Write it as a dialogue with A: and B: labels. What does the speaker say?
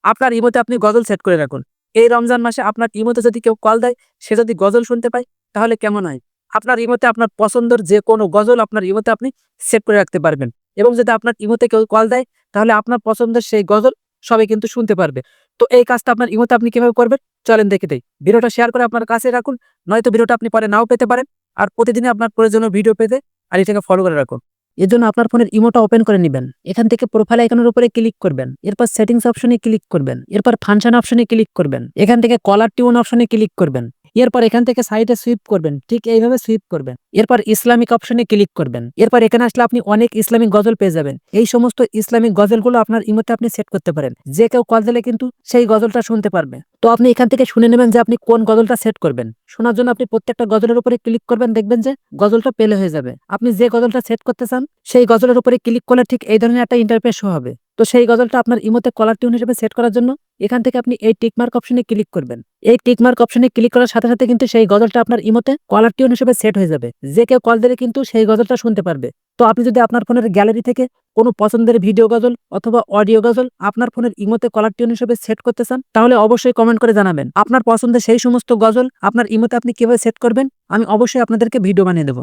A: আপনার ইমোতে আপনি গজল সেট করে রাখুন। এই রমজান মাসে আপনার ইমোতে যদি কেউ কল দেয়, সে যদি গজল শুনতে পায়, তাহলে কেমন হয়? আপনার ইমোতে আপনার পছন্দের যে কোনো গজল আপনার ইমোতে আপনি সেট করে রাখতে পারবেন। এবং যদি আপনার ইমোতে কেউ কল দেয়, তাহলে আপনার পছন্দের সেই গজল সবাই কিন্তু শুনতে পারবে। তো এই কাজটা আপনার ইমোতে আপনি কিভাবে করবেন? চলেন দেখে দেই। ভিডিওটা শেয়ার করে আপনার কাছে রাখুন, নয়তো ভিডিওটা আপনি পরে নাও পেতে পারেন। আর প্রতিদিনই আপনার প্রয়োজনীয় ভিডিও পেতে এটাকে ফলো করে রাখুন। এর জন্য আপনার ফোনের ইমোটা ওপেন করে নেবেন। এখান থেকে প্রোফাইল আইকনের উপরে ক্লিক করবেন, এরপর সেটিংস অপশনে ক্লিক করবেন, এরপর ফাংশন অপশনে ক্লিক করবেন, এখান থেকে কলার টিউন অপশনে ক্লিক করবেন, এরপর এখান থেকে সাইডে সুইপ করবেন, ঠিক এইভাবে সুইপ করবেন। এরপর ইসলামিক অপশনে ক্লিক করবেন। এরপর এখানে আসলে আপনি অনেক ইসলামিক গজল পেয়ে যাবেন। এই সমস্ত ইসলামিক গজলগুলো আপনার ইমোতে আপনি সেট করতে পারেন। যে কেউ কল দিলে কিন্তু সেই গজলটা শুনতে পারবে। তো আপনি এখান থেকে শুনে নেবেন যে আপনি কোন গজলটা সেট করবেন। শোনার জন্য আপনি প্রত্যেকটা গজলের উপরে ক্লিক করবেন, দেখবেন যে গজলটা প্লে হয়ে যাবে। আপনি যে গজলটা সেট করতে চান সেই গজলের উপরে ক্লিক করলে ঠিক এই ধরনের একটা ইন্টারফেস শো হবে। তো সেই গজলটা আপনার ইমোতে কলার টিউন হিসেবে সেট করার জন্য এখান থেকে আপনি এই টিকমার্ক অপশনে ক্লিক করবেন। এই টিকমার্ক অপশনে ক্লিক করার সাথে সাথে কিন্তু সেই গজলটা আপনার ইমোতে কলার টিউন হিসেবে সেট হয়ে যাবে। যে কেউ কল দিলে কিন্তু সেই গজলটা শুনতে পারবে। তো আপনি যদি আপনার ফোনের গ্যালারি থেকে কোনো পছন্দের ভিডিও গজল অথবা অডিও গজল আপনার ফোনের ইমোতে কলার টিউন হিসেবে সেট করতে চান, তাহলে অবশ্যই কমেন্ট করে জানাবেন আপনার পছন্দের সেই সমস্ত গজল আপনার ইমোতে আপনি কিভাবে সেট করবেন। আমি অবশ্যই আপনাদেরকে ভিডিও বানিয়ে দেবো।